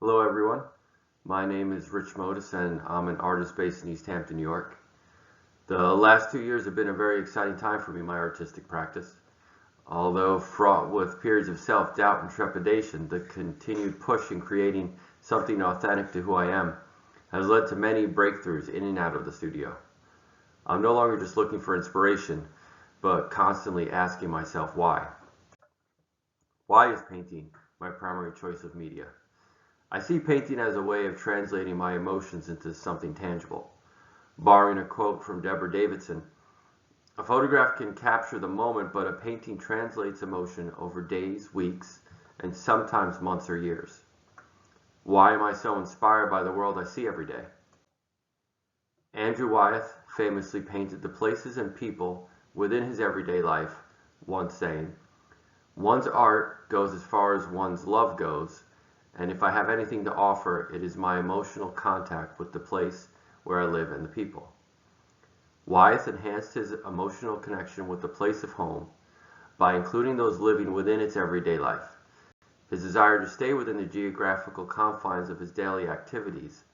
Hello everyone, my name is Rich Mothes and I'm an artist based in East Hampton, New York. The last 2 years have been a very exciting time for me in my artistic practice. Although fraught with periods of self-doubt and trepidation, the continued push in creating something authentic to who I am has led to many breakthroughs in and out of the studio. I'm no longer just looking for inspiration, but constantly asking myself why. Why is painting my primary choice of media? I see painting as a way of translating my emotions into something tangible. Borrowing a quote from Deborah Davidson, a photograph can capture the moment, but a painting translates emotion over days, weeks, and sometimes months or years. Why am I so inspired by the world I see every day? Andrew Wyeth famously painted the places and people within his everyday life, once saying, "One's art goes as far as one's love goes, and if I have anything to offer, it is my emotional contact with the place where I live and the people." Wyeth enhanced his emotional connection with the place of home by including those living within its everyday life. His desire to stay within the geographical confines of his daily activities,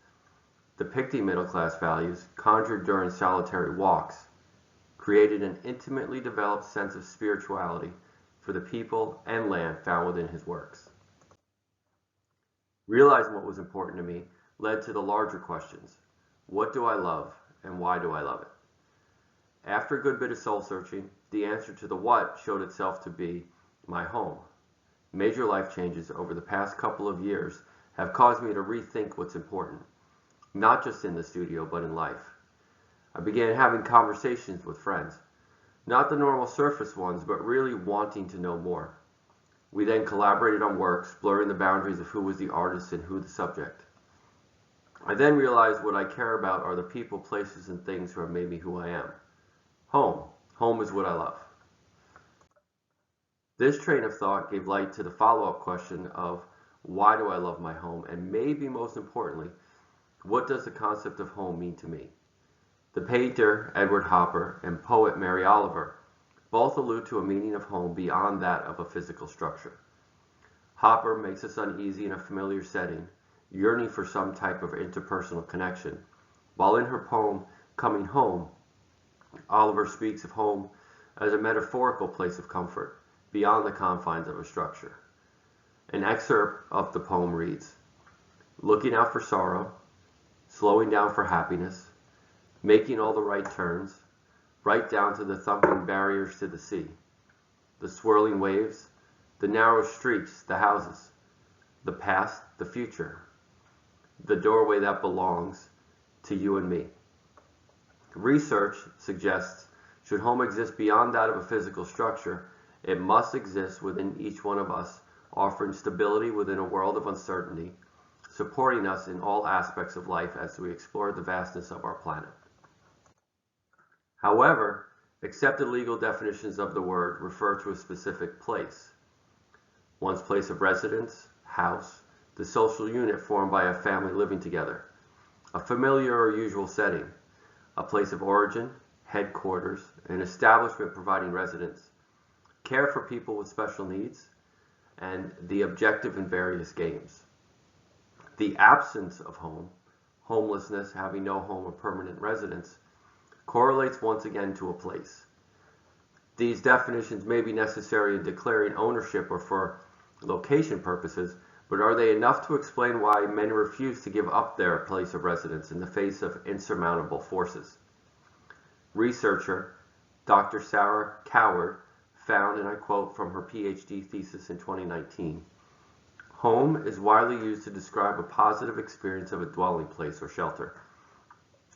depicting middle-class values conjured during solitary walks, created an intimately developed sense of spirituality for the people and land found within his works. Realizing what was important to me led to the larger questions. What do I love, and why do I love it? After a good bit of soul searching, the answer to the what showed itself to be my home. Major life changes over the past couple of years have caused me to rethink what's important, not just in the studio, but in life. I began having conversations with friends, not the normal surface ones, but really wanting to know more. We then collaborated on works, blurring the boundaries of who was the artist and who the subject. I then realized what I care about are the people, places, and things who have made me who I am. Home. Home is what I love. This train of thought gave light to the follow-up question of why do I love my home, and maybe most importantly, what does the concept of home mean to me? The painter Edward Hopper and poet Mary Oliver both allude to a meaning of home beyond that of a physical structure. Hopper makes us uneasy in a familiar setting, yearning for some type of interpersonal connection, while in her poem, Coming Home, Oliver speaks of home as a metaphorical place of comfort, beyond the confines of a structure. An excerpt of the poem reads, "Looking out for sorrow, slowing down for happiness, making all the right turns, right down to the thumping barriers to the sea, the swirling waves, the narrow streets, the houses, the past, the future, the doorway that belongs to you and me." Research suggests should home exist beyond that of a physical structure, it must exist within each one of us, offering stability within a world of uncertainty, supporting us in all aspects of life as we explore the vastness of our planet. However, accepted legal definitions of the word refer to a specific place. One's place of residence, house, the social unit formed by a family living together, a familiar or usual setting, a place of origin, headquarters, an establishment providing residence, care for people with special needs, and the objective in various games. The absence of home, homelessness, having no home or permanent residence, correlates once again to a place. These definitions may be necessary in declaring ownership or for location purposes, but are they enough to explain why many refuse to give up their place of residence in the face of insurmountable forces? Researcher Dr. Sarah Coward found, and I quote from her PhD thesis in 2019, "Home is widely used to describe a positive experience of a dwelling place or shelter.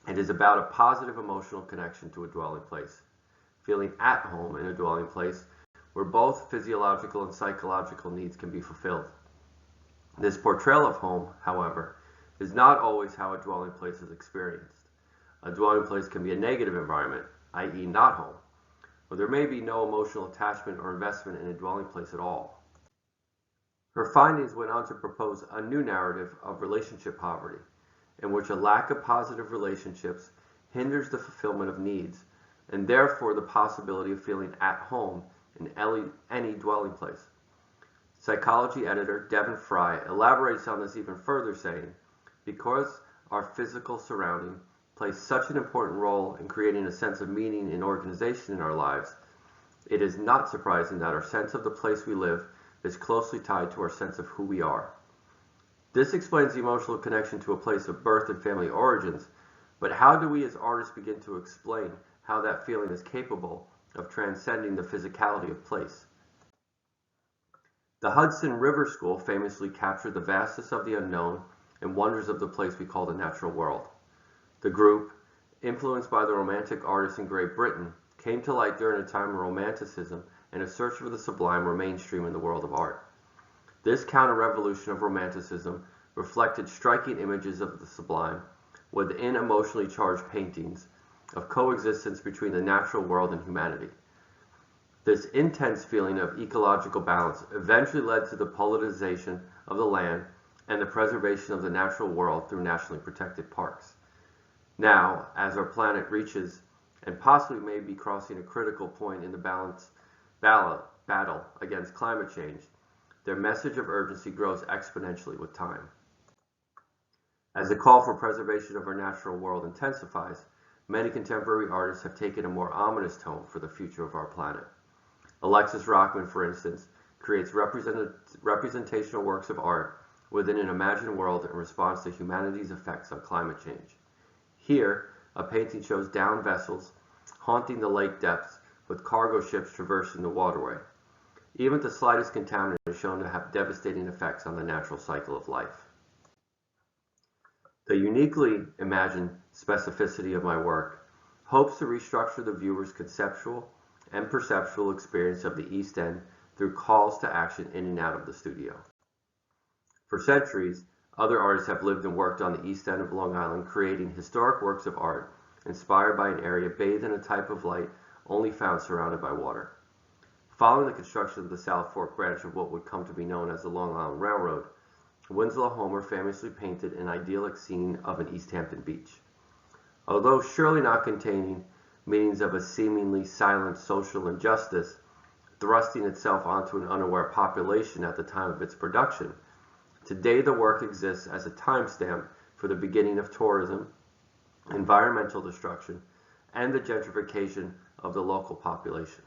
It is about a positive emotional connection to a dwelling place, feeling at home in a dwelling place where both physiological and psychological needs can be fulfilled. This portrayal of home, however, is not always how a dwelling place is experienced. A dwelling place can be a negative environment, i.e. not home, or there may be no emotional attachment or investment in a dwelling place at all." Her findings went on to propose a new narrative of relationship poverty, in which a lack of positive relationships hinders the fulfillment of needs, and therefore the possibility of feeling at home in any dwelling place. Psychology editor Devin Fry elaborates on this even further, saying, because our physical surrounding plays such an important role in creating a sense of meaning and organization in our lives, it is not surprising that our sense of the place we live is closely tied to our sense of who we are. This explains the emotional connection to a place of birth and family origins, but how do we as artists begin to explain how that feeling is capable of transcending the physicality of place? The Hudson River School famously captured the vastness of the unknown and wonders of the place we call the natural world. The group, influenced by the Romantic artists in Great Britain, came to light during a time when Romanticism and a search for the sublime were mainstream in the world of art. This counter-revolution of Romanticism reflected striking images of the sublime within emotionally charged paintings of coexistence between the natural world and humanity. This intense feeling of ecological balance eventually led to the politicization of the land and the preservation of the natural world through nationally protected parks. Now, as our planet reaches and possibly may be crossing a critical point in the battle against climate change, their message of urgency grows exponentially with time. As the call for preservation of our natural world intensifies, many contemporary artists have taken a more ominous tone for the future of our planet. Alexis Rockman, for instance, creates representational works of art within an imagined world in response to humanity's effects on climate change. Here, a painting shows downed vessels haunting the lake depths with cargo ships traversing the waterway. Even the slightest contaminant is shown to have devastating effects on the natural cycle of life. The uniquely imagined specificity of my work hopes to restructure the viewer's conceptual and perceptual experience of the East End through calls to action in and out of the studio. For centuries, other artists have lived and worked on the East End of Long Island, creating historic works of art inspired by an area bathed in a type of light only found surrounded by water. Following the construction of the South Fork branch of what would come to be known as the Long Island Railroad, Winslow Homer famously painted an idyllic scene of an East Hampton beach. Although surely not containing meanings of a seemingly silent social injustice, thrusting itself onto an unaware population at the time of its production, today the work exists as a timestamp for the beginning of tourism, environmental destruction, and the gentrification of the local population.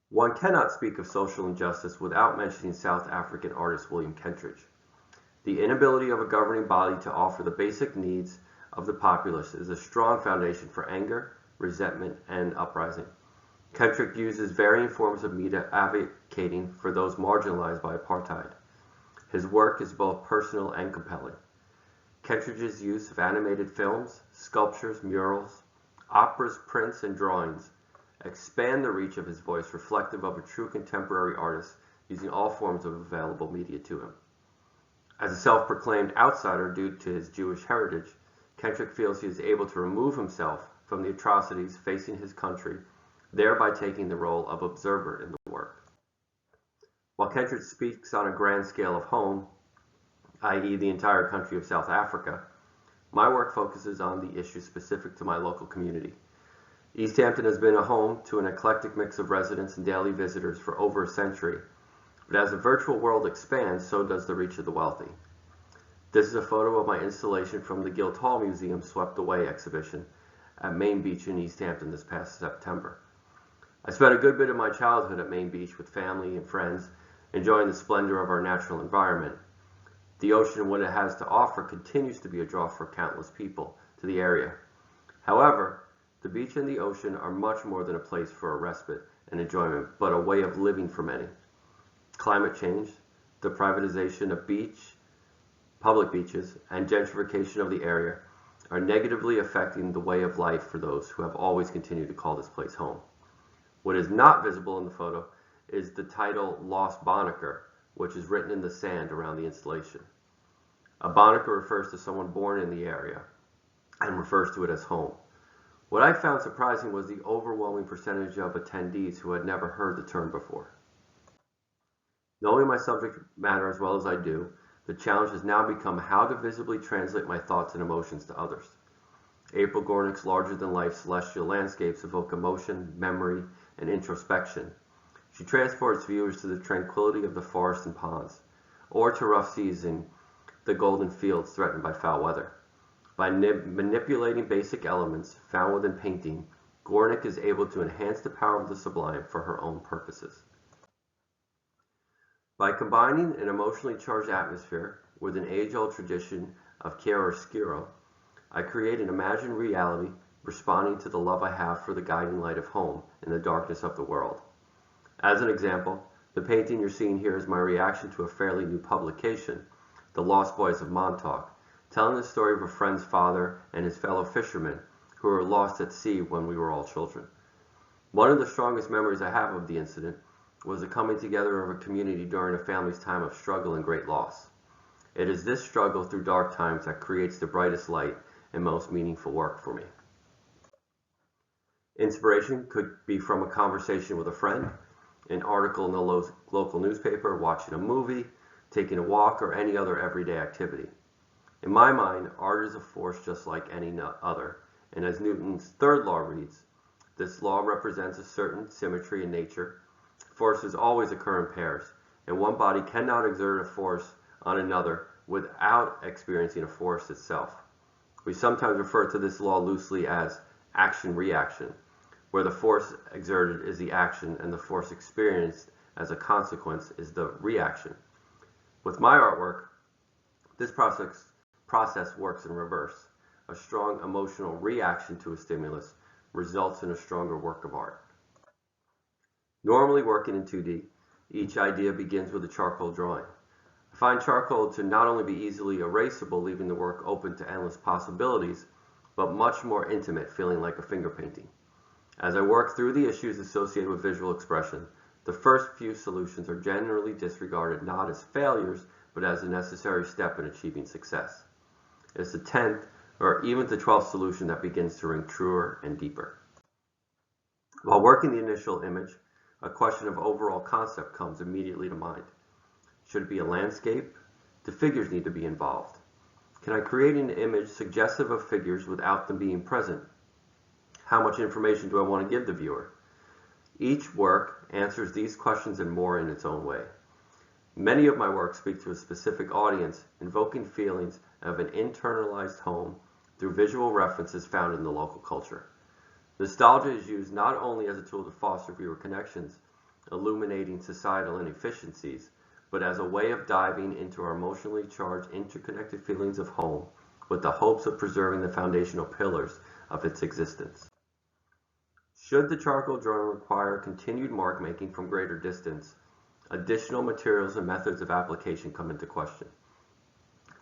One cannot speak of social injustice without mentioning South African artist William Kentridge. The inability of a governing body to offer the basic needs of the populace is a strong foundation for anger, resentment, and uprising. Kentridge uses varying forms of media advocating for those marginalized by apartheid. His work is both personal and compelling. Kentridge's use of animated films, sculptures, murals, operas, prints, and drawings expand the reach of his voice, reflective of a true contemporary artist using all forms of available media to him. As a self-proclaimed outsider due to his Jewish heritage, Kentridge feels he is able to remove himself from the atrocities facing his country, thereby taking the role of observer in the work. While Kentridge speaks on a grand scale of home, i.e. the entire country of South Africa, my work focuses on the issues specific to my local community. East Hampton has been a home to an eclectic mix of residents and daily visitors for over a century, but as the virtual world expands, so does the reach of the wealthy. This is a photo of my installation from the Guildhall Museum Swept Away exhibition at Main Beach in East Hampton this past September. I spent a good bit of my childhood at Main Beach with family and friends, enjoying the splendor of our natural environment. The ocean and what it has to offer continues to be a draw for countless people to the area. However, the beach and the ocean are much more than a place for a respite and enjoyment, but a way of living for many. Climate change, the privatization of public beaches, and gentrification of the area are negatively affecting the way of life for those who have always continued to call this place home. What is not visible in the photo is the title Lost Barnacle, which is written in the sand around the installation. A barnacle refers to someone born in the area and refers to it as home. What I found surprising was the overwhelming percentage of attendees who had never heard the term before. Knowing my subject matter as well as I do, the challenge has now become how to visibly translate my thoughts and emotions to others. April Gornick's larger-than-life celestial landscapes evoke emotion, memory, and introspection, She transports viewers to the tranquility of the forest and ponds, or to rough seas in the golden fields threatened by foul weather. By manipulating basic elements found within painting, Gornick is able to enhance the power of the sublime for her own purposes. By combining an emotionally charged atmosphere with an age-old tradition of chiaroscuro, I create an imagined reality responding to the love I have for the guiding light of home in the darkness of the world. As an example, the painting you're seeing here is my reaction to a fairly new publication, The Lost Boys of Montauk, telling the story of a friend's father and his fellow fishermen who were lost at sea when we were all children. One of the strongest memories I have of the incident was the coming together of a community during a family's time of struggle and great loss. It is this struggle through dark times that creates the brightest light and most meaningful work for me. Inspiration could be from a conversation with a friend, an article in the local newspaper, watching a movie, taking a walk, or any other everyday activity. In my mind, art is a force just like any other, and as Newton's third law reads, this law represents a certain symmetry in nature. Forces always occur in pairs, and one body cannot exert a force on another without experiencing a force itself. We sometimes refer to this law loosely as action-reaction, where the force exerted is the action and the force experienced as a consequence is the reaction. With my artwork, this process works in reverse. A strong emotional reaction to a stimulus results in a stronger work of art. Normally working in 2D, each idea begins with a charcoal drawing. I find charcoal to not only be easily erasable, leaving the work open to endless possibilities, but much more intimate, feeling like a finger painting. As I work through the issues associated with visual expression, the first few solutions are generally disregarded not as failures, but as a necessary step in achieving success. It's the 10th or even the 12th solution that begins to ring truer and deeper. While working the initial image, a question of overall concept comes immediately to mind. Should it be a landscape? Do figures need to be involved? Can I create an image suggestive of figures without them being present? How much information do I want to give the viewer? Each work answers these questions and more in its own way. Many of my works speak to a specific audience, invoking feelings of an internalized home through visual references found in the local culture. Nostalgia is used not only as a tool to foster viewer connections, illuminating societal inefficiencies, but as a way of diving into our emotionally charged, interconnected feelings of home with the hopes of preserving the foundational pillars of its existence. Should the charcoal drawing require continued mark making from greater distance, additional materials and methods of application come into question.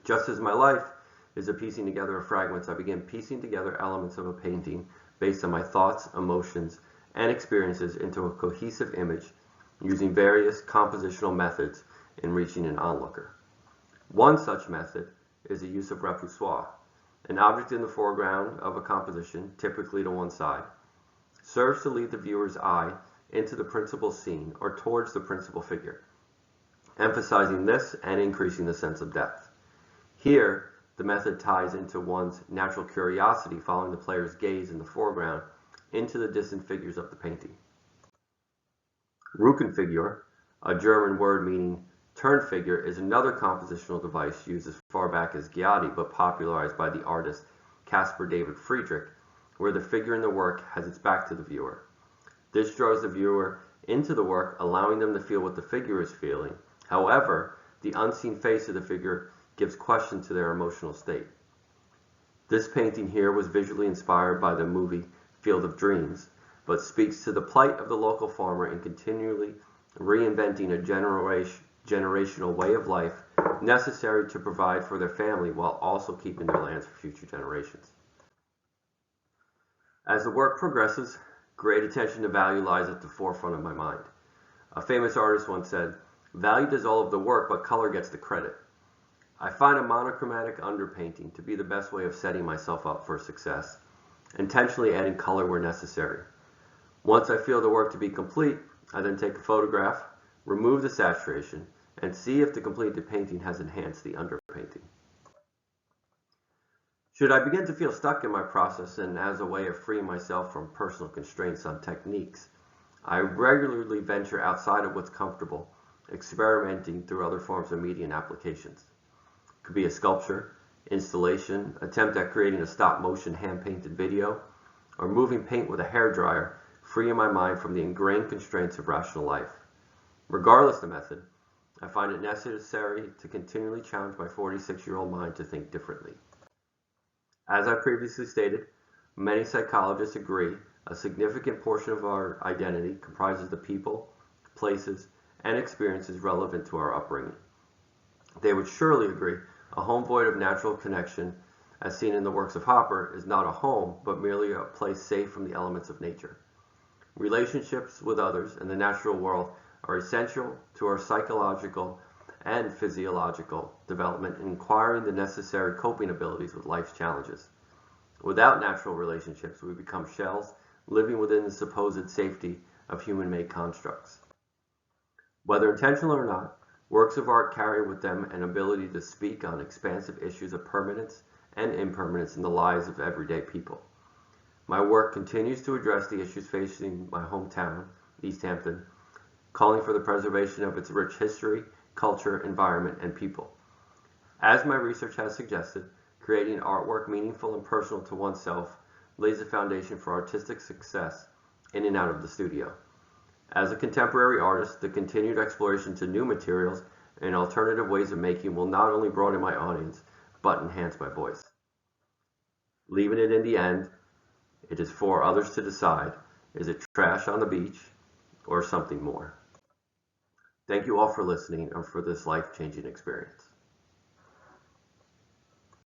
Just as my life is a piecing together of fragments, I begin piecing together elements of a painting based on my thoughts, emotions, and experiences into a cohesive image using various compositional methods in reaching an onlooker. One such method is the use of repoussoir, an object in the foreground of a composition, typically to one side, serves to lead the viewer's eye into the principal scene or towards the principal figure, emphasizing this and increasing the sense of depth. Here, the method ties into one's natural curiosity following the player's gaze in the foreground into the distant figures of the painting. Rückenfigur, a German word meaning turn figure, is another compositional device used as far back as Giatti, but popularized by the artist Caspar David Friedrich, where the figure in the work has its back to the viewer. This draws the viewer into the work, allowing them to feel what the figure is feeling. However, the unseen face of the figure gives question to their emotional state. This painting here was visually inspired by the movie Field of Dreams, but speaks to the plight of the local farmer in continually reinventing a generational way of life necessary to provide for their family while also keeping their lands for future generations. As the work progresses, great attention to value lies at the forefront of my mind. A famous artist once said, "Value does all of the work, but color gets the credit." I find a monochromatic underpainting to be the best way of setting myself up for success, intentionally adding color where necessary. Once I feel the work to be complete, I then take a photograph, remove the saturation, and see if the completed painting has enhanced the underpainting. Should I begin to feel stuck in my process and as a way of freeing myself from personal constraints on techniques, I regularly venture outside of what's comfortable, experimenting through other forms of media and applications. It could be a sculpture, installation, attempt at creating a stop-motion hand-painted video, or moving paint with a hairdryer, freeing my mind from the ingrained constraints of rational life. Regardless of the method, I find it necessary to continually challenge my 46-year-old mind to think differently. As I previously stated, many psychologists agree a significant portion of our identity comprises the people, places, and experiences relevant to our upbringing. They would surely agree a home void of natural connection, as seen in the works of Hopper, is not a home, but merely a place safe from the elements of nature. Relationships with others and the natural world are essential to our psychological and physiological development in acquiring the necessary coping abilities with life's challenges. Without natural relationships, we become shells living within the supposed safety of human-made constructs. Whether intentional or not, works of art carry with them an ability to speak on expansive issues of permanence and impermanence in the lives of everyday people. My work continues to address the issues facing my hometown, East Hampton, calling for the preservation of its rich history, culture, environment, and people. As my research has suggested, creating artwork meaningful and personal to oneself lays the foundation for artistic success in and out of the studio. As a contemporary artist, the continued exploration to new materials and alternative ways of making will not only broaden my audience, but enhance my voice. Leaving it in the end, it is for others to decide, is it trash on the beach or something more? Thank you all for listening and for this life-changing experience.